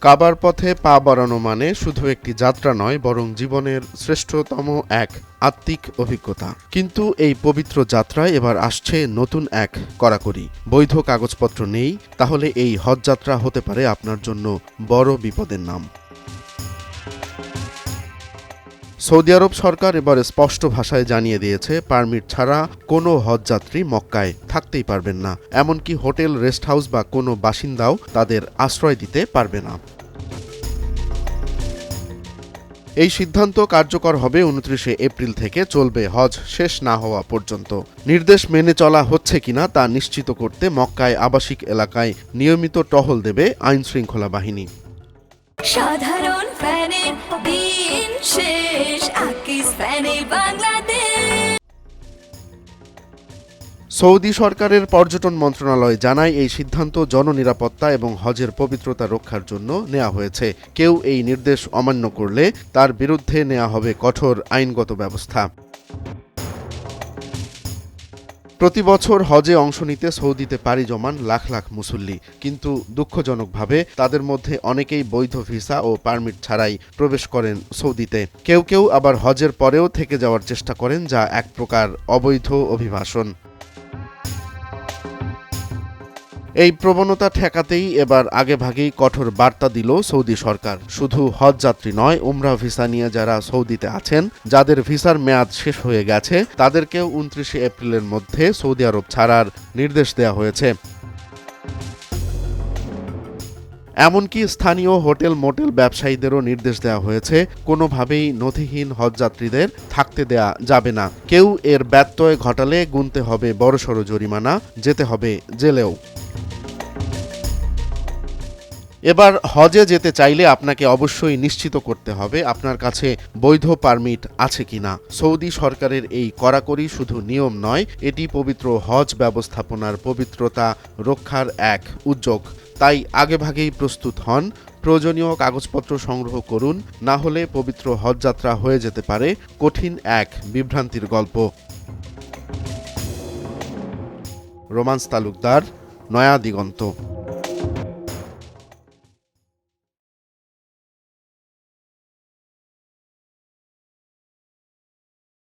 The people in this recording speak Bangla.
কাবার পথে পা বাড়ানো মানে শুধু একটি যাত্রা নয়, বরং জীবনের শ্রেষ্ঠতম এক আত্মিক অভিজ্ঞতা। কিন্তু এই পবিত্র যাত্রায় এবার আসছে নতুন এক কড়াকড়ি। বৈধ কাগজপত্র নেই, তাহলে এই হজ যাত্রা হতে পারে আপনার জন্য বড় বিপদের নাম। সৌদি আরব সরকার এবার স্পষ্ট ভাষায় জানিয়ে দিয়েছে, পারমিট ছাড়া কোনো হজযাত্রী মক্কায় থাকতেই পারবেন না। এমনকি হোটেল, রেস্ট হাউস বা কোনো বাসিন্দাও তাদের আশ্রয় দিতে পারবে না। এই সিদ্ধান্ত কার্যকর হবে 29 এপ্রিল থেকে, চলবে হজ শেষ না হওয়া পর্যন্ত। নির্দেশ মেনে চলা হচ্ছে কিনা তা নিশ্চিত করতে মক্কায় আবাসিক এলাকায় নিয়মিত টহল দেবে আইনশৃঙ্খলা বাহিনী। সাধারণ ফ্যানের দিন শেষ, আকিস ফ্যানে বাংলাদেশ। সৌদি সরকারের পর্যটন মন্ত্রণালয় জানায়, এই সিদ্ধান্ত জননিরাপত্তা এবং হজের পবিত্রতা রক্ষার জন্য নেওয়া হয়েছে। কেউ এই নির্দেশ অমান্য করলে তার বিরুদ্ধে নেওয়া হবে কঠোর আইনগত ব্যবস্থা। প্রতি বছর হজে অংশ নিতে সৌদিতে পাড়ি জমান লাখ লাখ মুসল্লি, কিন্তু দুঃখজনকভাবে তাদের মধ্যে অনেকেই বৈধ ভিসা ও পারমিট ছাড়াই প্রবেশ করেন সৌদিতে। কেউ কেউ আবার হজের পরেও থেকে যাওয়ার চেষ্টা করেন, যা এক প্রকার অবৈধ অভিবাসন। এই প্রবণতা ঠেকাতেই এবার আগেভাগেই কঠোর বার্তা দিল সৌদি সরকার। শুধু হজযাত্রী নয়, উমরা ভিসা নিয়ে যারা সৌদিতে আছেন, যাদের ভিসার মেয়াদ শেষ হয়ে গেছে, তাদেরকেও 29 এপ্রিলের মধ্যে সৌদি আরব ছাড়ার নির্দেশ দেওয়া হয়েছে। এমনকি স্থানীয় হোটেল মোটেল ব্যবসায়ীদেরও নির্দেশ দেওয়া হয়েছে, কোনোভাবেই নথিহীন হজযাত্রীদের থাকতে দেয়া যাবে না। কেউ এর ব্যত্যয় ঘটালে গুনতে হবে বড়সড় জরিমানা, যেতে হবে জেলেও। এবার হজে যেতে চাইলে আপনাকে অবশ্যই নিশ্চিত করতে হবে আপনার কাছে বৈধ পারমিট আছে কিনা। সৌদি সরকারের এই কড়াকড়ি শুধু নিয়ম নয়, এটি পবিত্র হজ ব্যবস্থাপনার পবিত্রতা রক্ষার এক উদ্যোগ। তাই আগেভাগেই প্রস্তুত হন, প্রয়োজনীয় কাগজপত্র সংগ্রহ করুন, না হলে পবিত্র হজযাত্রা হয়ে যেতে পারে কঠিন এক বিভ্রান্তির গল্প। রোমান্স তালুকদার, নয়া দিগন্ত।